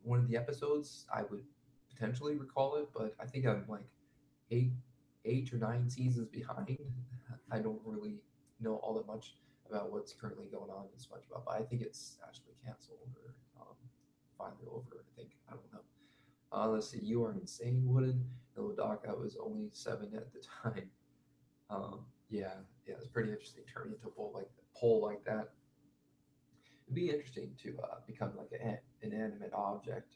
one of the episodes, I would potentially recall it. But I think I'm like eight, 8 or 9 seasons behind. I don't really know all that much about what's currently going on in SpongeBob. But I think it's actually canceled or finally over. I think I don't know. Let's see. You are insane, Wooden. No, Doc. I was only 7 at the time. Yeah, yeah, it's pretty interesting turning into a pole like that. It'd be interesting to become like an inanimate object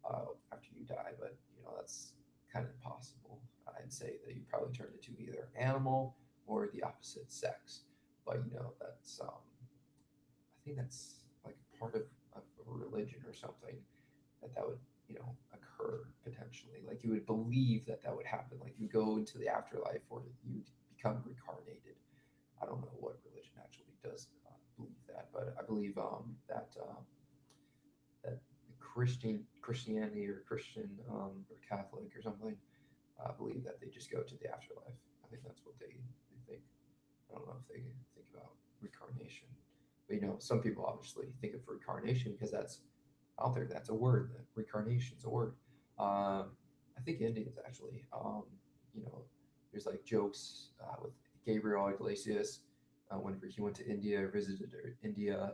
after you die, but that's kind of impossible. I'd say that you probably turn into either animal or the opposite sex, but that's I think that's like part of a religion or something that would occur potentially. Like you would believe that that would happen. Like you go into the afterlife or you become reincarnated. I don't know what religion actually does believe that, but I believe that Christianity or Christian or Catholic or something believe that they just go to the afterlife. I think that's what they think. I don't know if they think about reincarnation, but some people obviously think of reincarnation because that's out there. That's a word. That reincarnation is a word. I think Indians actually. You know, there's like jokes with Gabriel Iglesias. Whenever he went to India, visited India,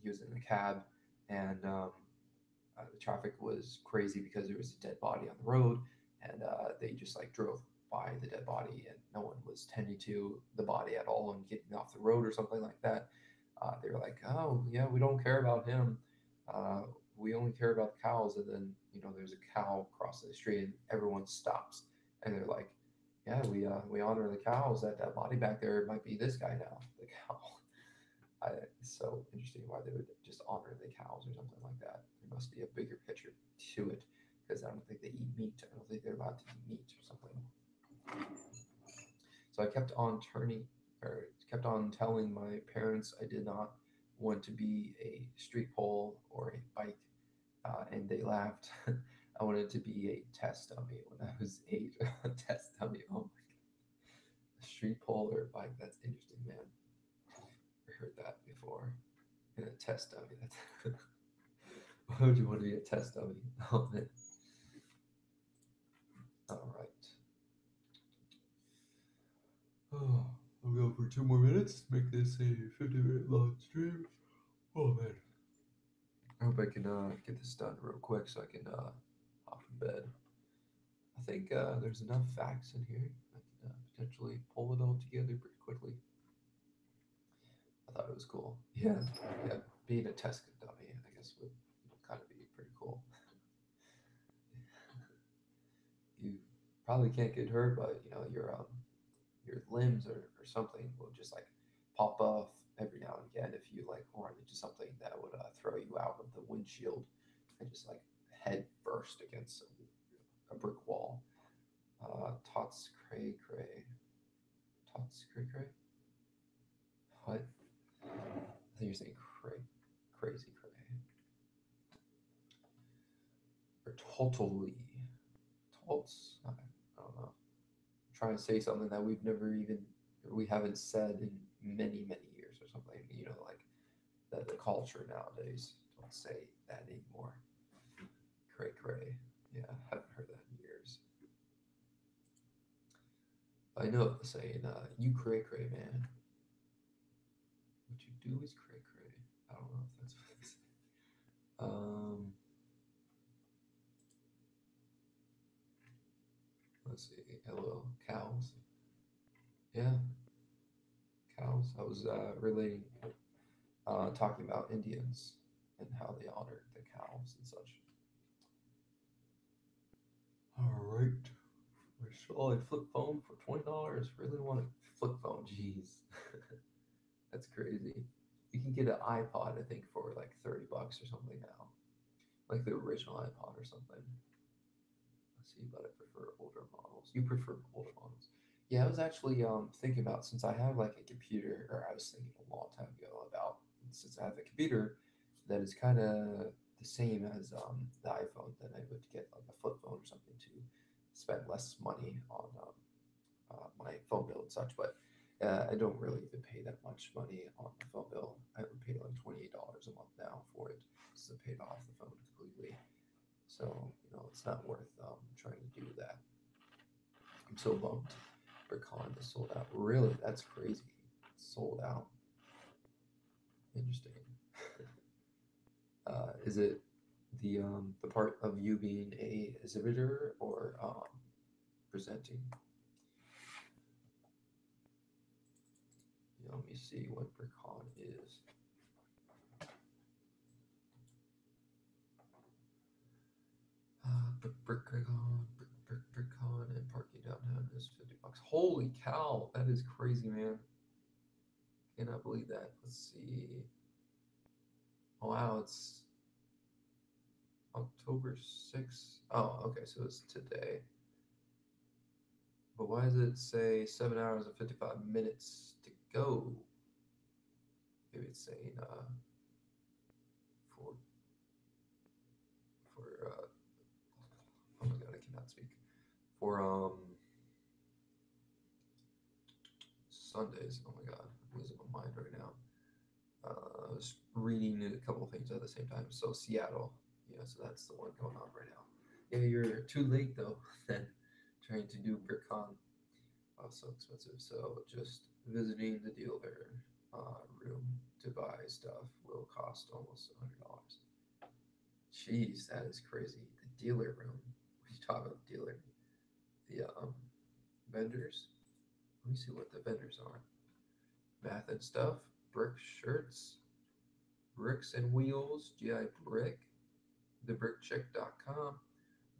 he was in a cab, and the traffic was crazy because there was a dead body on the road, and they just like drove by the dead body, and no one was tending to the body at all and getting off the road or something like that. They were like, "Oh yeah, we don't care about him. Uh, we only care about the cows." And then there's a cow crossing the street, and everyone stops, and they're like, "Yeah, we honor the cows. That body back there might be this guy now, the cow." It's so interesting why they would just honor the cows or something like that. There must be a bigger picture to it because I don't think they eat meat. I don't think they're allowed to eat meat or something. So I kept on kept on telling my parents I did not want to be a street pole or a bike, and they laughed. I wanted to be a test dummy when I was 8. A test dummy. Oh my god. A street pole or a bike. That's interesting, man. I heard that before. In a test dummy. That's why would you want to be a test dummy? Oh man. All right. Oh, I'll go for 2 more minutes. Make this a 50-minute long stream. Oh man. I hope I can get this done real quick so I can hop in bed. I think there's enough facts in here. I can potentially pull it all together pretty quickly. I thought it was cool. Yeah, yeah. Being a test dummy, I guess, would kind of be pretty cool. You probably can't get hurt, but your limbs or something will just like pop off every now and again if you like run into something that would throw you out of the windshield and just like head first against a brick wall. Tots cray cray. Tots cray cray. What? I think you're saying crazy cray or totally tots. I don't know. I'm trying to say something that we haven't said in many years or something. Like the culture nowadays don't say that anymore. Cray cray. Yeah, I haven't heard that in years. I know the saying, you cray cray, man. What you do is cray cray. I don't know if that's what they say. Um, let's see. Hello, cows. Yeah, cows. I was relating, talking about Indians and how they honored the cows and such. All right. I saw a flip phone for $20. Really want a flip phone. Jeez. That's crazy. You can get an iPod, I think, for like $30 or something now. Like the original iPod or something. Let's see, but I prefer older models. You prefer older models. Yeah, I was actually thinking about, since I have like a computer, or I was thinking a long time ago about, since I have a computer that is kind of the same as the iPhone, then I would get like a flip phone or something to spend less money on my phone bill and such. But I don't really even pay that much money on the phone bill. I would pay like $28 a month now for it, since I paid off the phone completely. So it's not worth trying to do that. I'm so bummed. Berkon is sold out. Really, that's crazy. It's sold out. Interesting. Is it the part of you being a exhibitor or presenting? Let me see what Berkon is. Brickon, Brickon, and parking downtown is $50. Holy cow, that is crazy, man. Cannot believe that. Let's see. Oh, wow, it's October 6th. Oh, okay, so it's today. But why does it say 7 hours and 55 minutes to go? Maybe it's saying for oh my god, I cannot speak. For Sundays. Oh my god, I'm losing my mind right now. I was reading a couple of things at the same time. So Seattle, yeah, so that's the one going on right now. Yeah, you're too late though. Then trying to do BrickCon, oh, so expensive. So just visiting the dealer room to buy stuff will cost almost $100. Jeez, that is crazy. The dealer room. What are you talking about? Dealer? The vendors. Let me see what the vendors are. Math and stuff. Brick shirts. Bricks and Wheels, GI Brick, TheBrickCheck.com,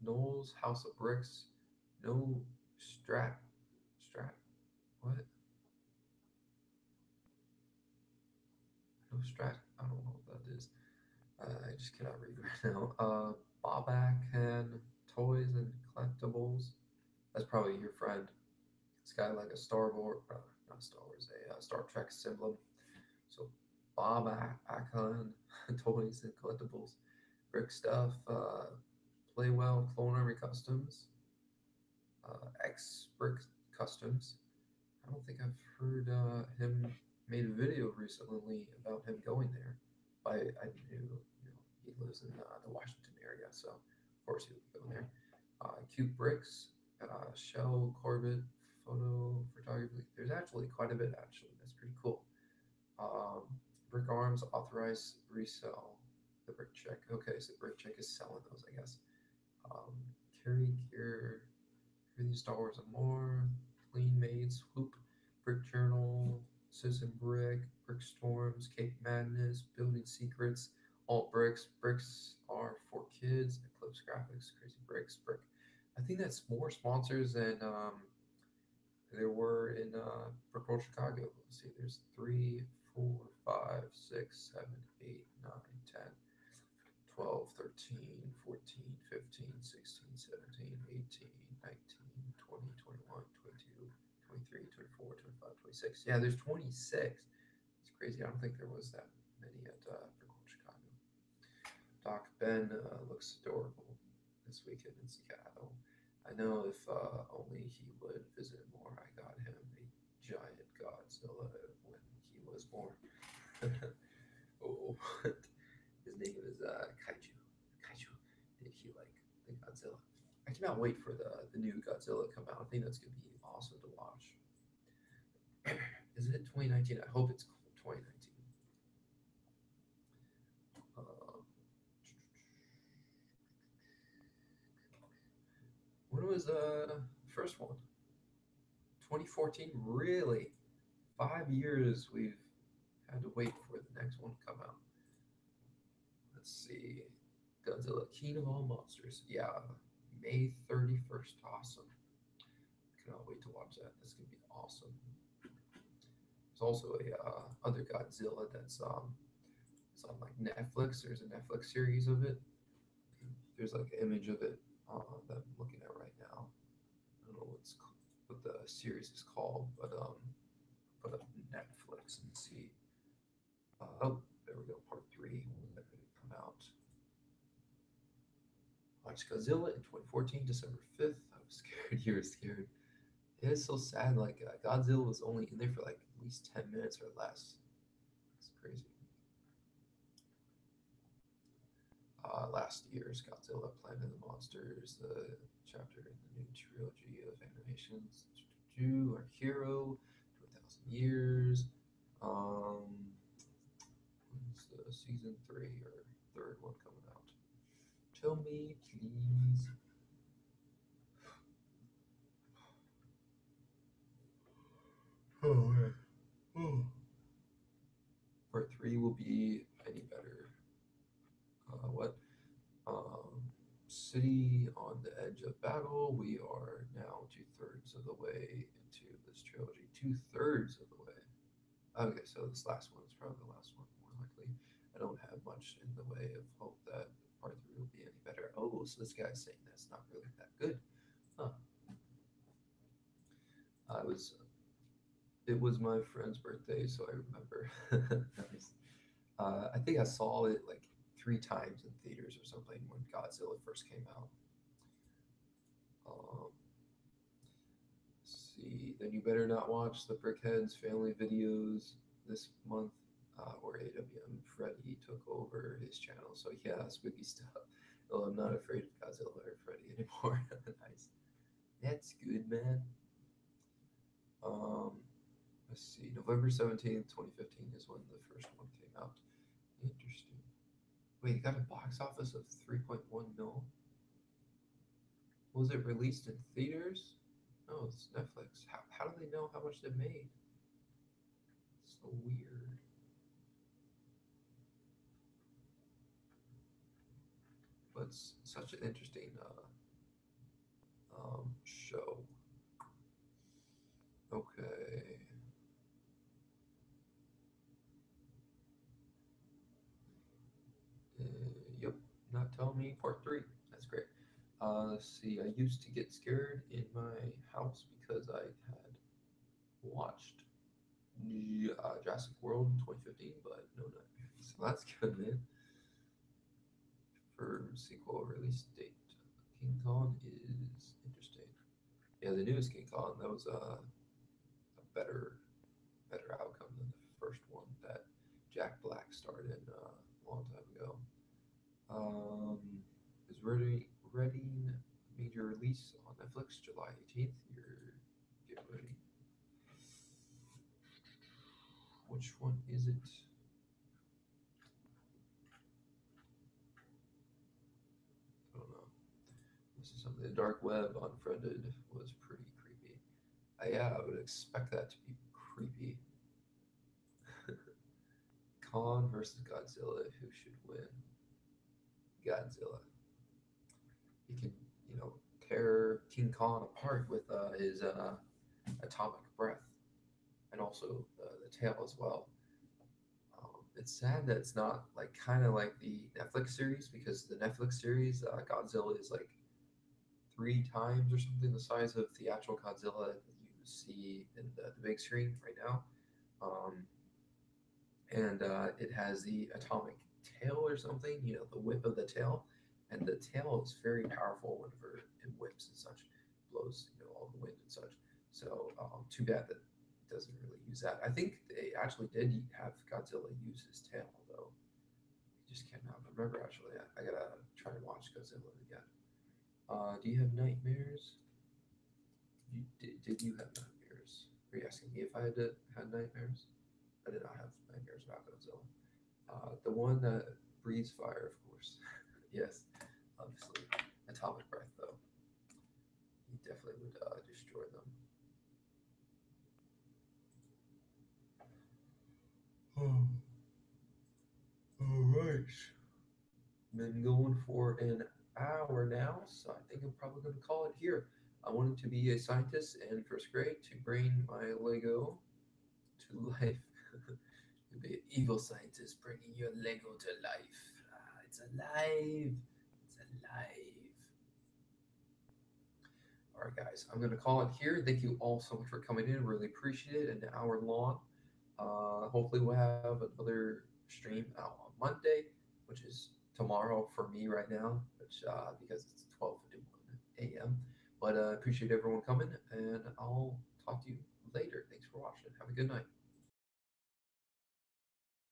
Knowles House of Bricks, No Strat, what? No Strat, I don't know what that is. I just cannot read right now. Bobacan Toys and Collectibles. That's probably your friend. It's got like a Star Wars, not Star Wars, a Star Trek symbol. So Bobacan Toys and Collectibles. Brick stuff, Play Well, Clone Army Customs, X Brick Customs. I don't think I've heard him made a video recently about him going there. I knew, he lives in the Washington area, so of course he would go there. Cute Bricks, Shell Corbett photo photography. There's actually quite a bit. Actually, that's pretty cool. Um, Brick Arms authorized resell the Brick Check. Okay, so Brick Check is selling those, I guess. Um, Carry Gear, Everything Star Wars and More, Clean Made, Swoop, Brick Journal, Citizen Brick, Brick Storms, Cape Madness, Building Secrets, Alt Bricks, Bricks are for kids, Eclipse Graphics, Crazy Bricks, Brick. I think that's more sponsors than there were in Brick World Chicago. Let's see, there's 3, 4, 5, 6, 7, 8, 9, 10, 12, 13, 14, 15, 16, 17, 18, 19, 20, 21, 22, 23, 24, 25, 26. Yeah, there's 26. It's crazy. I don't think there was that many at Brickell, Chicago. Doc Ben looks adorable this weekend in Seattle. I know if only he would visit more. I got him a giant Godzilla when he was born. Oh, his name is Kaiju. Kaiju. Did he like the Godzilla? I cannot wait for the new Godzilla to come out. I think that's gonna be awesome to watch. it 2019? I hope it's 2019. Um, when was first one? 2014. Really? 5 years we've had to wait for the next one to come out. Let's see. Godzilla King of All Monsters. Yeah, May 31st. Awesome. Cannot wait to watch that. That's gonna be awesome. There's also a other Godzilla that's it's on like Netflix. There's a Netflix series of it. There's like an image of it that I'm looking at right now. I don't know what the series is called, but put up Netflix and see. Oh, there we go. Part three. That did come out. Watched Godzilla in 2014, December 5th. I was scared. You were scared. It is so sad. Like Godzilla was only in there for like at least 10 minutes or less. It's crazy. Last year's Godzilla Planet of the Monsters, the chapter in the new trilogy of animations. Our hero, 2,000 years. When's the season 3 or third one coming out? Tell me, please. Oh, man. Oh. Part 3 will be any better. What? City on the edge of battle. We are now 2/3 of the way into this trilogy. 2/3 of the way. Okay, so this last one is probably the last one, more likely. I don't have much in the way of hope that part 3 will be any better. Oh, so this guy's saying that's not really that good. Huh. I was. It was my friend's birthday, so I remember. Nice. I think I saw it like 3 times in theaters or something when Godzilla first came out. Um, see, then you better not watch the Brickheads family videos this month, where AWM Freddy took over his channel. So yeah, spooky stuff. Oh, I'm not afraid of Godzilla or Freddy anymore. Nice. That's good, man. Um, let's see. November 17th, 2015 is when the first one came out. Interesting. Wait, it got a box office of 3.1 mil. Was it released in theaters? No, it's Netflix. How do they know how much they made? So weird. But it's such an interesting show. Okay. Yep. Not Tell Me Part 3. That's great. Let's see. I used to get scared in my house because I had watched Jurassic World in 2015, but no nightmares. So that's good, man. For sequel release date, King Kong is interesting. Yeah, the newest King Kong, that was a better outcome than the first one that Jack Black starred in a long time ago. Um, is ready major release on Netflix July 18th. You're get ready. Which one is it? I don't know. This is something the dark web unfriended was pretty creepy. Yeah, I would expect that to be creepy. Kong versus Godzilla. Who should win? Godzilla. He can, you know, tear King Kong apart with his atomic breath and also the tail as well. It's sad that it's not like kind of like the Netflix series because the Netflix series Godzilla is like 3 times or something the size of the actual Godzilla that you see in the big screen right now. Um, and it has the atomic tail or something, you know, the whip of the tail. And the tail is very powerful whenever it whips and such, blows, you know, all the wind and such. So too bad that it doesn't really use that. I think they actually did have Godzilla use his tail, though. I just cannot remember actually. I gotta try and watch Godzilla again. Do you have nightmares? Did you have nightmares? Are you asking me if I had nightmares. I did not have nightmares about Godzilla. The one that breathes fire, of course. Yes, obviously. Atomic breath, though. He definitely would destroy them. All right. Been going for an hour now, so I think I'm probably going to call it here. I wanted to be a scientist in first grade to bring my Lego to life. You'll be an evil scientist bringing your Lego to life. It's alive. It's alive. All right, guys, I'm going to call it here. Thank you all so much for coming in. Really appreciate it. An hour long. Hopefully, we'll have another stream out on Monday, which is tomorrow for me right now, which because it's 12:51 a.m. But appreciate everyone coming, and I'll talk to you later. Thanks for watching. Have a good night.